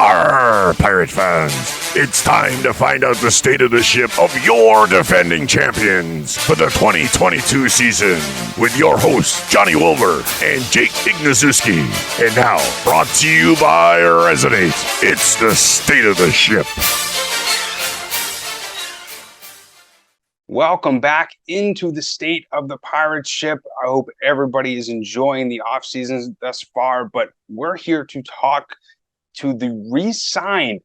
Arr, Pirate fans! It's time to find out the state of the ship of your defending champions for the 2022 season with your hosts, Johnny Wolver and Jake Ignaszewski. And now, brought to you by Resonate, it's the state of the ship. Welcome back into the state of the pirate ship. I hope everybody is enjoying the off seasons thus far, but we're here to talk to the re-signed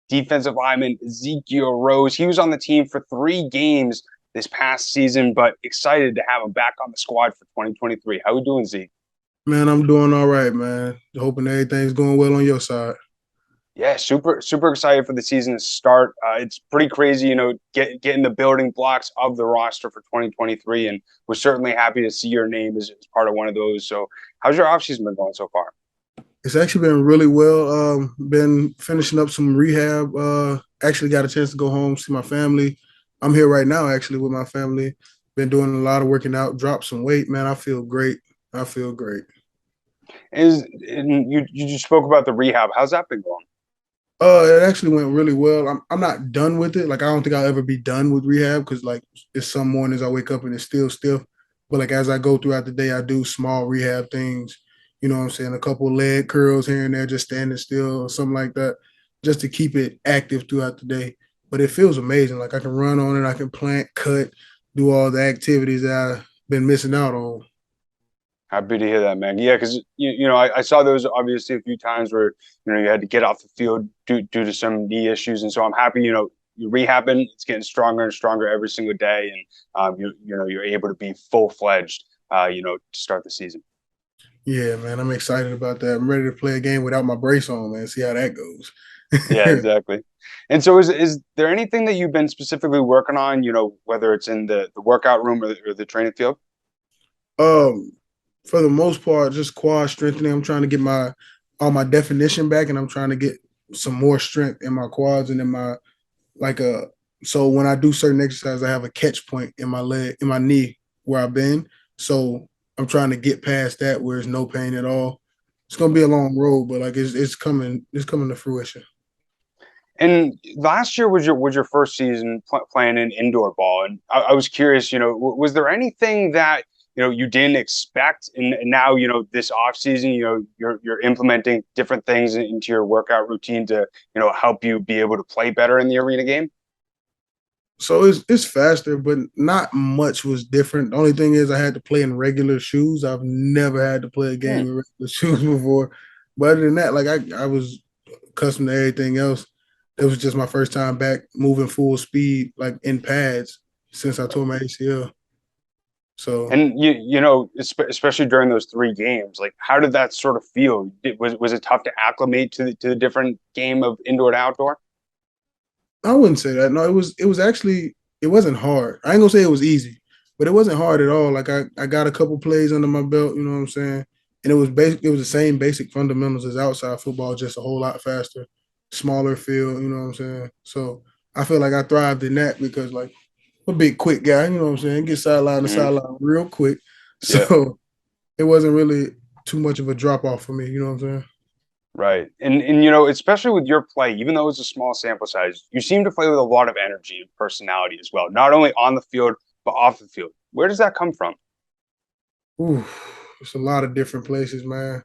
defensive lineman Ezekiel Rose. He was on the team for 3 games this past season, but excited to have him back on the squad for 2023. How you doing, Zeke? Man, I'm doing all right, man. Hoping everything's going well on your side. Yeah, super excited for the season to start. It's pretty crazy, getting the building blocks of the roster for 2023, and we're certainly happy to see your name as part of one of those. So how's your offseason been going so far? It's actually been really well. Been finishing up some rehab. Actually got a chance to go home, see my family. I'm here right now, actually, with my family. Been doing a lot of working out, dropped some weight. Man, I feel great. And you just spoke about the rehab. How's that been going? It actually went really well. I'm not done with it. Like, I don't think I'll ever be done with rehab because, like, it's some mornings I wake up and it's still stiff. But, like, as I go throughout the day, I do small rehab things. You know what I'm saying? A couple of leg curls here and there, just standing still or something like that, just to keep it active throughout the day. But it feels amazing. Like, I can run on it, I can plant, cut, do all the activities that I've been missing out on. Happy to hear that, man. Yeah, because I saw those obviously a few times where you had to get off the field due to some knee issues, and so I'm happy you're rehabbing. It's getting stronger and stronger every single day, and you're able to be full-fledged, to start the season. Yeah, man, I'm excited about that. I'm ready to play a game without my brace on, man. See how that goes. Yeah, exactly. And so is there anything that you've been specifically working on, whether it's in the workout room or the training field? For the most part, just quad strengthening. I'm trying to get all my definition back, and I'm trying to get some more strength in my quads and in my so when I do certain exercises, I have a catch point in my leg, in my knee where I've been. So I'm trying to get past that where there's no pain at all. It's gonna be a long road, but like it's coming to fruition. And last year was your first season playing in indoor ball, and I was curious, was there anything that you didn't expect, and now this off season, you're implementing different things into your workout routine to help you be able to play better in the arena game? So it's faster, but not much was different. The only thing is I had to play in regular shoes. I've never had to play a game in regular shoes before. But other than that, like I was accustomed to everything else. It was just my first time back moving full speed, like in pads, since I tore my ACL. So, and especially during those 3 games, like how did that sort of feel? Was it tough to acclimate to the different game of indoor to outdoor? I wouldn't say that. No, it wasn't hard. I ain't gonna say it was easy, but it wasn't hard at all. Like I got a couple plays under my belt, you know what I'm saying? And it was the same basic fundamentals as outside football, just a whole lot faster, smaller field, you know what I'm saying? So I feel like I thrived in that because like I'm a big quick guy, you know what I'm saying? Get sideline to sideline real quick. So it wasn't really too much of a drop off for me, you know what I'm saying? Right. And especially with your play, even though it's a small sample size, you seem to play with a lot of energy and personality as well, not only on the field, but off the field. Where does that come from? Ooh, it's a lot of different places, man.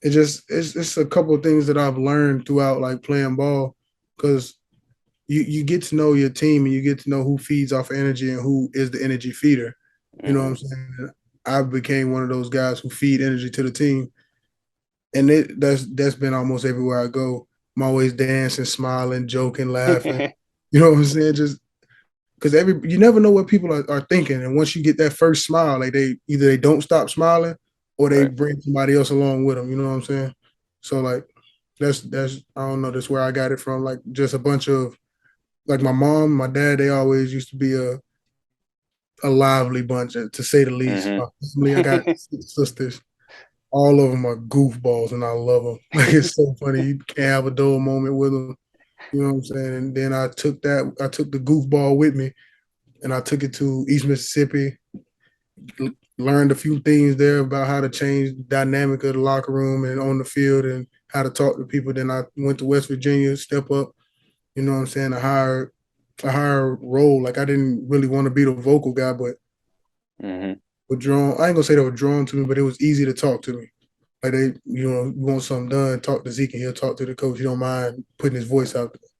It's a couple of things that I've learned throughout like playing ball because you get to know your team and you get to know who feeds off energy and who is the energy feeder. You know what I'm saying? I became one of those guys who feed energy to the team. And that's been almost everywhere I go. I'm always dancing, smiling, joking, laughing. You know what I'm saying? Just because you never know what people are thinking. And once you get that first smile, like they don't stop smiling or they bring somebody else along with them. You know what I'm saying? So like that's I don't know, that's where I got it from. Like just a bunch of like my mom, my dad, they always used to be a lively bunch, to say the least. My family, I got 6 sisters. All of them are goofballs, and I love them. Like, it's so funny. You can't have a dull moment with them. You know what I'm saying? And then I took the goofball with me, and I took it to East Mississippi, learned a few things there about how to change the dynamic of the locker room and on the field and how to talk to people. Then I went to West Virginia, step up, you know what I'm saying, a higher role. Like I didn't really want to be the vocal guy, but were drawn. I ain't gonna say they were drawn to me, but it was easy to talk to me. Like they, you want something done, talk to Zeke and he'll talk to the coach. He don't mind putting his voice out there.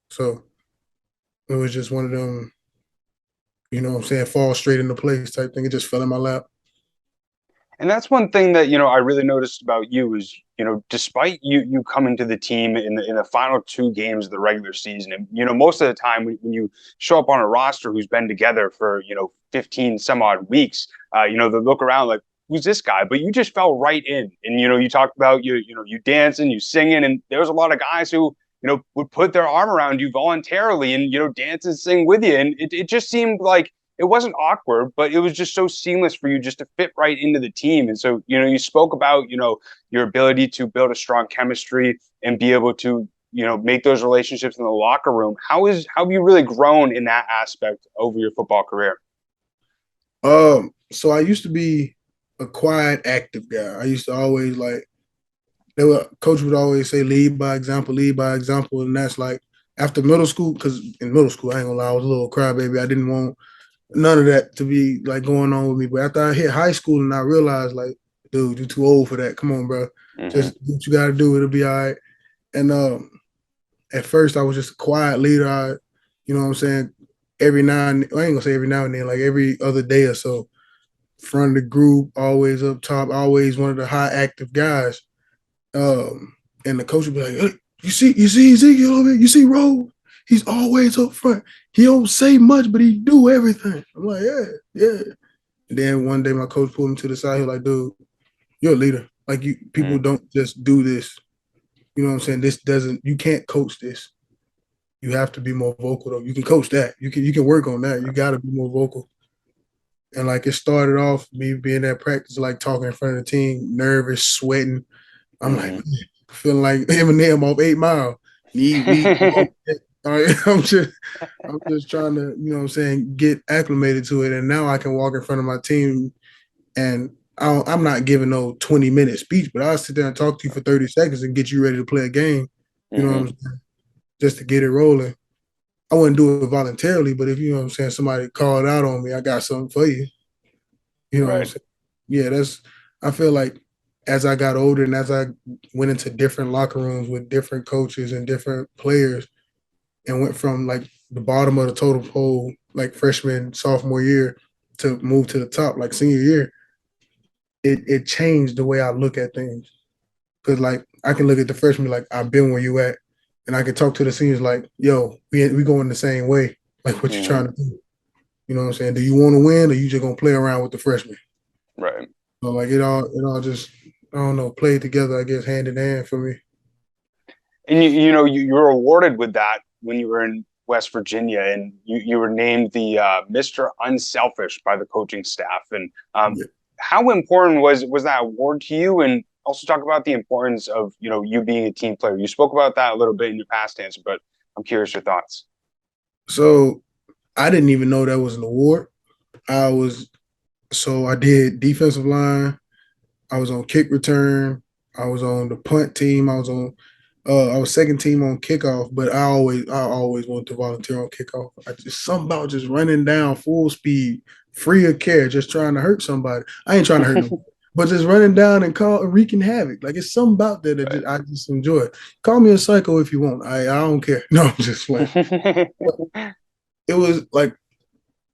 So it was just one of them, you know what I'm saying, fall straight into place type thing. It just fell in my lap. And that's one thing that, I really noticed about you is, despite you coming to the team in the final two games of the regular season, and, most of the time when you show up on a roster who's been together for, 15 some odd weeks, they look around like, who's this guy? But you just fell right in. And, you talked about you dancing, you singing, and there's a lot of guys who, would put their arm around you voluntarily and, dance and sing with you. And it just seemed like it wasn't awkward, but it was just so seamless for you just to fit right into the team. And so, you spoke about, your ability to build a strong chemistry and be able to, make those relationships in the locker room. How have you really grown in that aspect over your football career? So I used to be a quiet, active guy. I used to always coach would always say, lead by example. And that's like after middle school, because in middle school, I ain't gonna lie, I was a little crybaby. I didn't want none of that to be like going on with me. But after I hit high school and I realized like, dude, you're too old for that. Come on, bro. Just do what you got to do. It'll be all right. And at first I was just a quiet leader. You know what I'm saying? Every now and I ain't gonna say every now and then, like every other day or so, front of the group, always up top, always one of the high active guys. And the coach would be like, hey, you see Ezekiel over here? You see Rose? He's always up front. He don't say much, but he do everything. I'm like, yeah. And then one day my coach pulled me to the side. He was like, dude, you're a leader. Like people don't just do this. You know what I'm saying? You can't coach this. You have to be more vocal though. You can coach that. You can work on that. You gotta be more vocal. And like it started off me being at practice, like talking in front of the team, nervous, sweating. I'm like, feeling like Eminem off 8 Mile. I'm just trying to, you know what I'm saying, get acclimated to it. And now I can walk in front of my team and I'm not giving no 20-minute speech, but I'll sit there and talk to you for 30 seconds and get you ready to play a game. You know what I'm saying? Just to get it rolling. I wouldn't do it voluntarily, but if you know what I'm saying, somebody called out on me, I got something for you. You know what I'm saying? Yeah, I feel like as I got older and as I went into different locker rooms with different coaches and different players and went from like the bottom of the totem pole, like freshman, sophomore year, to move to the top, like senior year, it changed the way I look at things. Because like I can look at the freshman like, I've been where you at. And I can talk to the seniors like, yo, we going the same way. Like what you're trying to do. You know what I'm saying? Do you want to win or you just gonna play around with the freshmen? Right. So like it all just, I don't know, played together, I guess, hand in hand for me. And you were awarded with that when you were in West Virginia, and you were named the Mr. Unselfish by the coaching staff. And how important was that award to you? And also talk about the importance of you being a team player. You spoke about that a little bit in your past answer, but I'm curious your thoughts. So I didn't even know that was an award. I did defensive line. I was on kick return. I was on the punt team. I was second team on kickoff, but I always wanted to volunteer on kickoff. Something about just running down full speed, free of care, just trying to hurt somebody. I ain't trying to hurt nobody, but just running down and wreaking havoc. Like it's something about that I just enjoy. Call me a psycho if you want. I don't care. No, I'm just playing. It was like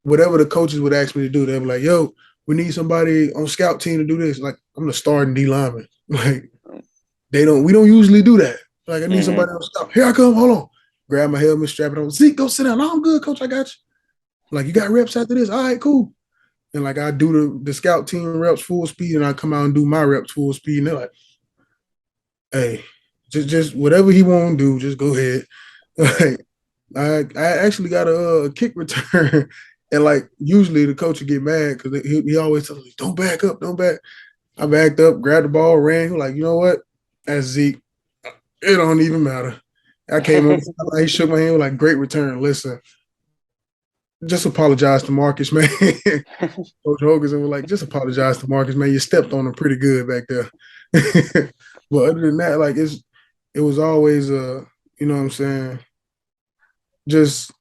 whatever the coaches would ask me to do, they were like, yo, we need somebody on scout team to do this. Like, I'm the starting D lineman. Like, we don't usually do that. Like, I need somebody on scout. Here I come, hold on. Grab my helmet, strap it on. Zeke, go sit down. No, I'm good, coach, I got you. Like, you got reps after this? All right, cool. And like, I do the scout team reps full speed, and I come out and do my reps full speed. And they're like, hey, just whatever he want to do, just go ahead. Like, I actually got a kick return. And like usually the coach would get mad because he always tells me, don't back up, don't back. I backed up, grabbed the ball, ran. Like, you know what? That's Zeke. It don't even matter. I came up, he shook my hand, like, great return. Listen, just apologize to Marcus, man. Coach Hoganson was like, just apologize to Marcus, man. You stepped on him pretty good back there. But other than that, like, it's it was always you know what I'm saying, just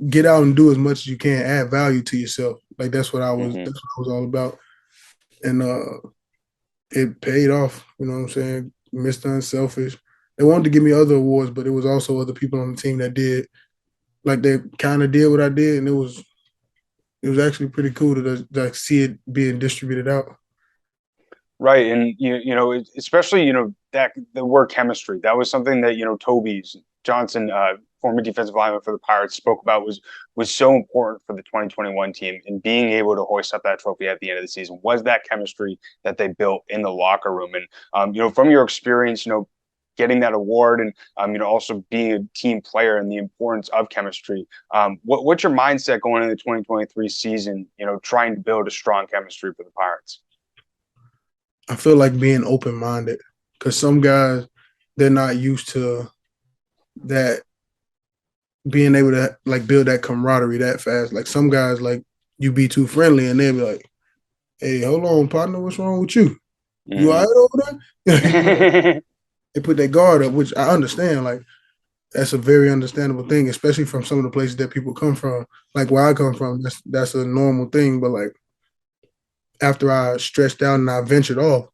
get out and do as much as you can, add value to yourself. Like that's what I was Mm-hmm. that's what I was all about. And it paid off, you know what I'm saying? Mr. Unselfish. They wanted to give me other awards, but it was also other people on the team that did like they kind of did what I did, and it was actually pretty cool to see it being distributed out. Right, and especially that the word chemistry, that was something that Toby's Johnson, former defensive lineman for the Pirates, spoke about was so important for the 2021 team, and being able to hoist up that trophy at the end of the season was that chemistry that they built in the locker room. And from your experience, getting that award, and also being a team player and the importance of chemistry. What's your mindset going into the 2023 season? Trying to build a strong chemistry for the Pirates. I feel like being open minded because some guys they're not used to that being able to like build that camaraderie that fast. Like some guys like you be too friendly and they'll be like, "Hey, hold on, partner, what's wrong with you? You all right over there?" They put their guard up, which I understand. Like that's a very understandable thing, especially from some of the places that people come from. Like where I come from, that's a normal thing. But like after I stretched out and I ventured off,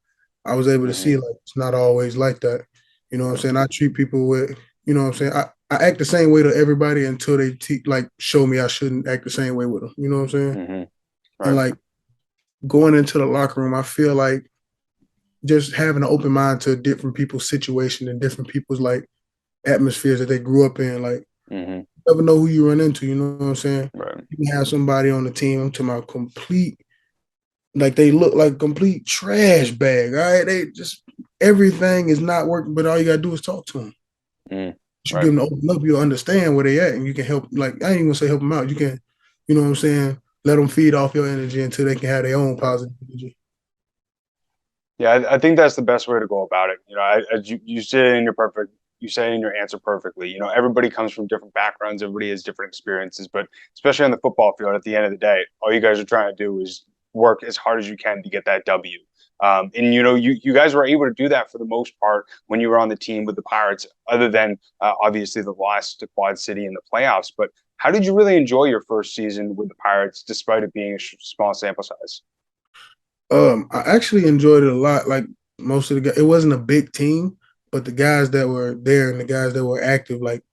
I was able to see like it's not always like that. You know what I'm saying? I treat people with, you know what I'm saying? I act the same way to everybody until they like show me I shouldn't act the same way with them. You know what I'm saying? Right. And like going into the locker room, I feel like just having an open mind to different people's situation and different people's like atmospheres that they grew up in. Like you never know who you run into, you know what I'm saying? Right. You can have somebody on the team, I'm talking about complete, like they look like complete trash bag. All right. They just everything is not working, but all you gotta do is talk to them. You Right. give them to open up, you'll understand where they at, and you can help. Like I ain't even gonna say help them out. You can, you know what I'm saying, let them feed off your energy until they can have their own positive energy. Yeah, I think that's the best way to go about it. As you say in your answer perfectly. Everybody comes from different backgrounds, everybody has different experiences, but especially on the football field, at the end of the day, all you guys are trying to do is work as hard as you can to get that W. And you guys were able to do that for the most part when you were on the team with the Pirates, other than obviously the loss to Quad City in the playoffs. But how did you really enjoy your first season with the Pirates, despite it being a small sample size? I actually enjoyed it a lot. Like most of the guys, it wasn't a big team, but the guys that were there and the guys that were active, like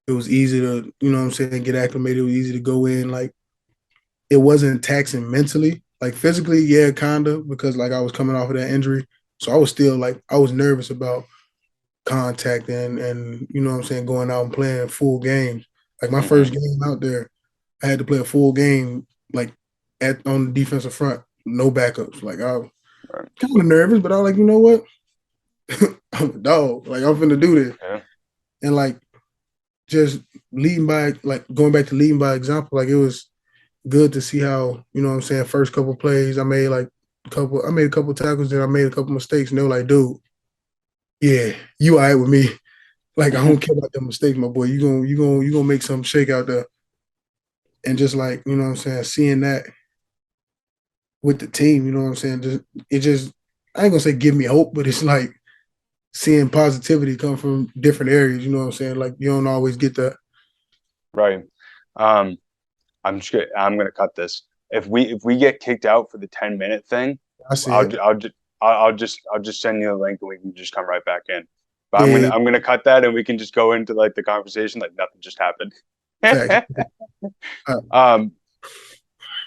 it was easy to, you know what I'm saying, get acclimated. It was easy to go in. Like it wasn't taxing mentally. Like physically, yeah, kinda, because like I was coming off of that injury. So I was still like I was nervous about contact and you know what I'm saying, going out and playing full games. Like my first game out there, I had to play a full game like on the defensive front, no backups. Like I was kind of nervous, but I was like, you know what? I'm a dog. Like I'm finna do this. Yeah. And like just leading by like going back to leading by example, like it was good to see how, you know what I'm saying, first couple plays I made I made a couple tackles, then I made a couple mistakes, and they were like, dude, yeah, you all right with me. Like I don't care about the mistakes, my boy. You gonna make some shake out there. And just like, you know what I'm saying, seeing that with the team, you know what I'm saying? Just I ain't gonna say give me hope, but it's like seeing positivity come from different areas, you know what I'm saying? Like you don't always get that. Right. Um, I'm gonna cut this. If we get kicked out for the 10-minute thing, I see I'll it. I'll just send you the link and we can just come right back in. But Yeah, I'm gonna cut that and we can just go into like the conversation like nothing just happened. facts. um,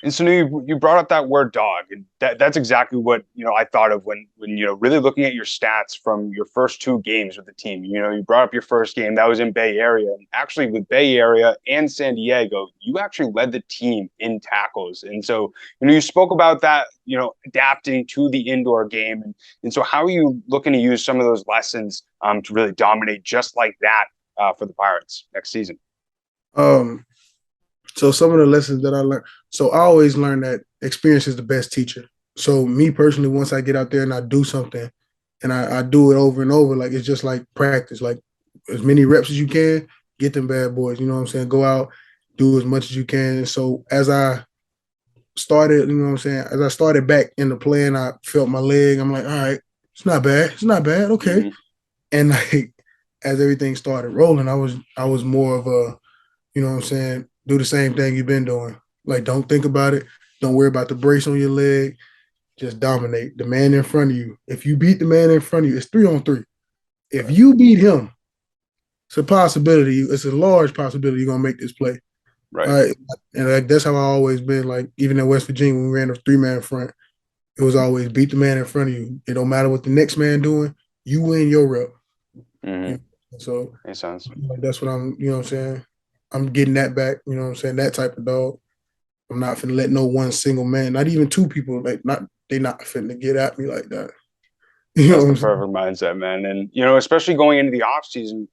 And so you brought up that word dog, and that's exactly what I thought of when really looking at your stats from your first two games with the team. You brought up your first game that was in Bay Area, and actually with Bay Area and San Diego, you actually led the team in tackles. And so you spoke about that, adapting to the indoor game, and so how are you looking to use some of those lessons to really dominate just like that for the Pirates next season? Um, so some of the lessons that I learned. So I always learn that experience is the best teacher. So me personally, once I get out there and I do something and I do it over and over, like it's just like practice. Like as many reps as you can, get them bad boys. You know what I'm saying? Go out, do as much as you can. And so as I started, you know what I'm saying, as I started back in the play and I felt my leg, I'm like, all right, it's not bad. It's not bad. Okay. And like as everything started rolling, I was more of a, you know what I'm saying, do the same thing you've been doing. Like, don't think about it. Don't worry about the brace on your leg. Just dominate the man in front of you. If you beat the man in front of you, it's 3-on-3. If you beat him, it's a possibility. It's a large possibility you're gonna make this play. All Right. right. And like that's how I always been. Like even in West Virginia, when we ran a 3-man front, it was always beat the man in front of you. It don't matter what the next man doing, you win your rep. Mm-hmm. You know? So Makes sense. like, that's what I'm, you know what I'm saying? I'm getting that back, you know what I'm saying? That type of dog. I'm not finna let no one single man, not even two people, like they not finna get at me like that. You know That's what the I'm saying? perfect mindset, man. And especially going into the off season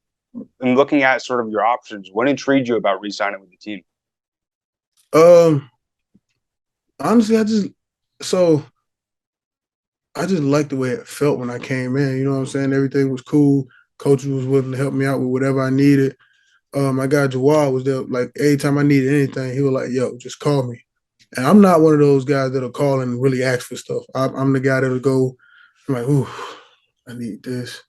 and looking at sort of your options, what intrigued you about re-signing with the team? Um, honestly, so I just liked the way it felt when I came in. You know what I'm saying? Everything was cool. Coach was willing to help me out with whatever I needed. My guy Jawad was there. Like every time I needed anything, he was like, "Yo, just call me." And I'm not one of those guys that'll call and really ask for stuff. I'm the guy that'll go. I'm like, "Ooh, I need this.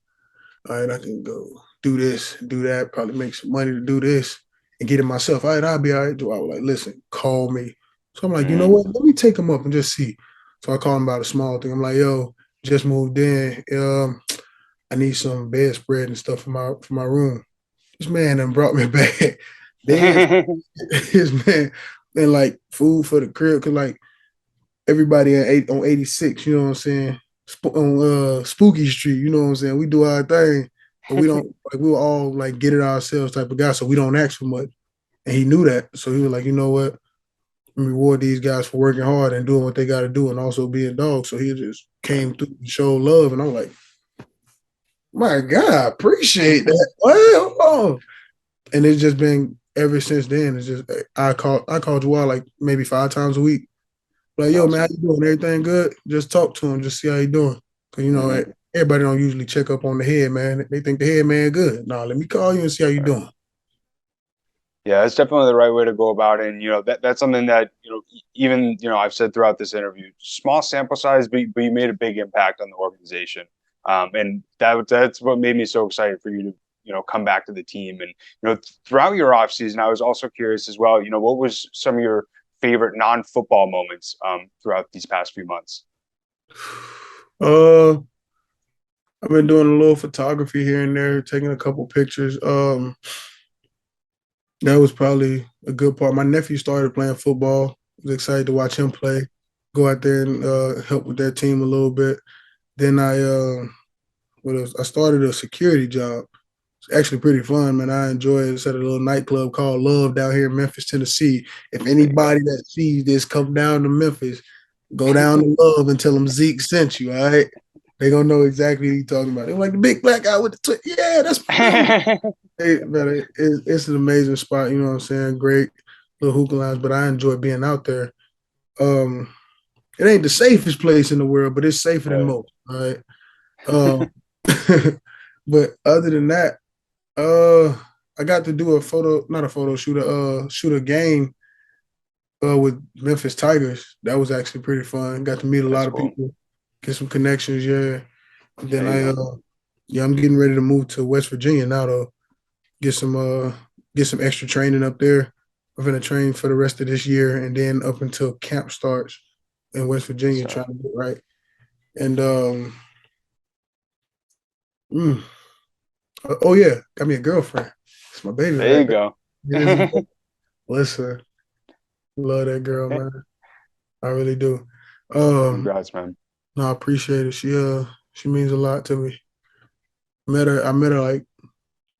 All right, I can go do this, do that. Probably make some money to do this and get it myself. All right, I'll be all right." Jawad was like, "Listen, call me." So I'm like, you know Mm-hmm. what? Let me take him up and just see. So I called him about a small thing. I'm like, "Yo, just moved in. I need some bedspread and stuff for my room." This man done brought me back. Then his man and like food for the crib because like everybody on 86, you know what I'm saying? On Spooky Street, you know what I'm saying? We do our thing, but we don't like we'll all like get it ourselves type of guy, so we don't ask for much. And he knew that, so he was like, you know what? Reward these guys for working hard and doing what they got to do, and also being dogs. So he just came through and showed love, and I'm like, my God, I appreciate that. Well, and it's just been ever since then. It's just I called Jawad like maybe 5 times a week. Like, That's yo, man, how awesome. you doing? Everything good? Just talk to him, just see how he doing. Cause Mm-hmm. everybody don't usually check up on the head man. They think the head man good. No, let me call you and see how you Right. doing. Yeah, that's definitely the right way to go about it. And that's something that even I've said throughout this interview. Small sample size, but you made a big impact on the organization. And that's what made me so excited for you to come back to the team. And throughout your off season, I was also curious as well. What was some of your favorite non-football moments throughout these past few months? Uh, I've been doing a little photography here and there, taking a couple pictures. That was probably a good part. My nephew started playing football. I was excited to watch him play. Go out there and help with that team a little bit. Then what else? I started a security job. It's actually pretty fun, man. I enjoy it. It's at a little nightclub called Love down here in Memphis, Tennessee. If There you anybody go. that sees this come down to Memphis, go down to Love and tell them Zeke sent you, all right? They gonna know exactly what you're talking about. They're like the big black guy with the yeah, that's me. Hey, man, it's an amazing spot, you know what I'm saying? Great little hookah lounge, but I enjoy being out there. Um, it ain't the safest place in the world, but it's safer than Right. most, all right? Um, but other than that, I got to do not a photo shoot, shoot a game with Memphis Tigers. That was actually pretty fun. Got to meet a That's lot of cool. people, get some connections, yeah. And then There you go. yeah, I'm getting ready to move to West Virginia now though. Get some uh get some extra training up there. I'm gonna train for the rest of this year and then up until camp starts in West Virginia So trying to get right. And mm, oh yeah, got me a girlfriend. It's my baby there right you there. go. It is a listen. Love that girl, man. I really do. Um, Congrats, man. no, I appreciate it. She means a lot to me. I met her like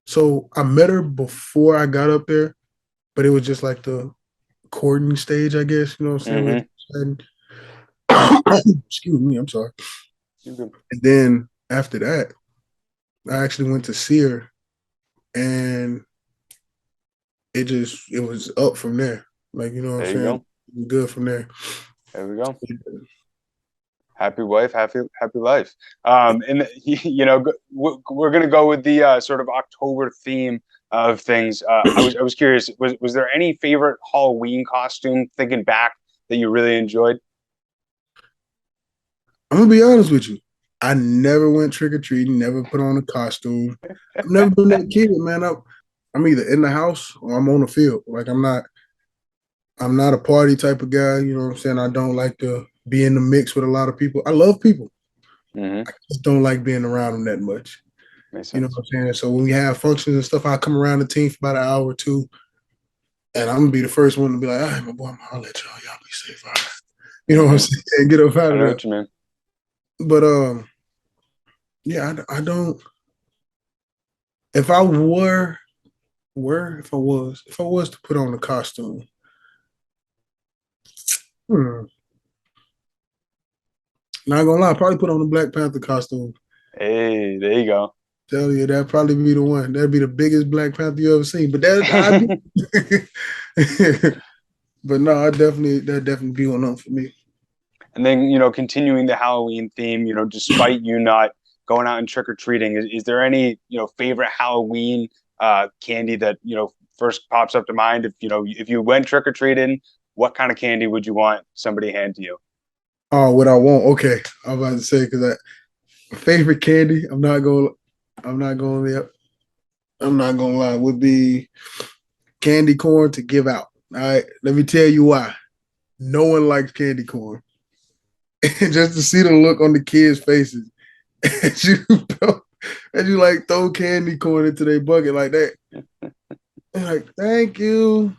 so I met her before I got up there, but it was just like the courting stage, I guess. You know what I'm saying? Mm-hmm. Excuse me, I'm sorry. You're good. And then after that, I actually went to see her and it was up from there. Like, you know what I'm There you saying? go. It was good from there. There we go. Happy wife, happy life. And we're gonna go with the sort of October theme of things. I was curious. Was there any favorite Halloween costume thinking back that you really enjoyed? I'm gonna be honest with you. I never went trick or treating, never put on a costume. I've never been that kid, man. I'm either in the house or I'm on the field. Like I'm not a party type of guy. You know what I'm saying? I don't like to be in the mix with a lot of people. I love people. Mm-hmm. I just don't like being around them that much. Makes sense. You know what I'm saying? So when we have functions and stuff, I come around the team for about an hour or two, and I'm gonna be the first one to be like, "All right, my boy, I'll let y'all be safe. All right." You know what I'm saying? Get up out I of know there. what you mean. But yeah, I don't. If I was to put on a costume, not gonna lie, I'd probably put on the Black Panther costume. Hey, there you go. Tell you that'd probably be the one. That'd be the biggest Black Panther you ever seen. But that but no, that'd definitely be one up for me. And then, continuing the Halloween theme, despite you not going out and trick or treating, is there any, favorite Halloween candy that, first pops up to mind? If you went trick or treating, what kind of candy would you want somebody to hand to you? Oh, what I want? Okay, I'm about to say because favorite candy. I'm not going. I'm not gonna lie. Would be candy corn to give out. All right, let me tell you why. No one likes candy corn. Just to see the look on the kids' faces as you like throw candy corn into their bucket like that. They're like, thank you.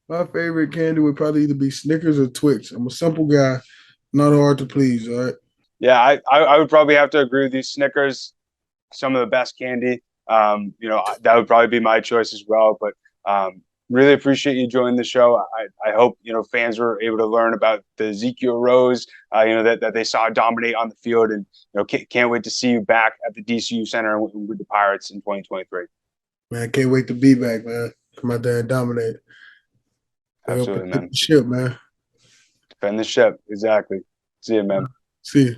My favorite candy would probably either be Snickers or Twix. I'm a simple guy, not hard to please. All right. Yeah, I would probably have to agree with you. Snickers, some of the best candy. That would probably be my choice as well. But really appreciate you joining the show. I hope fans were able to learn about the Ezekiel Rose, that they saw dominate on the field, and can't wait to see you back at the DCU Center with the Pirates in 2023. Man, I can't wait to be back, man. Come out there and dominate. Absolutely, man. The ship, man. Defend the ship, exactly. See you, man. See you.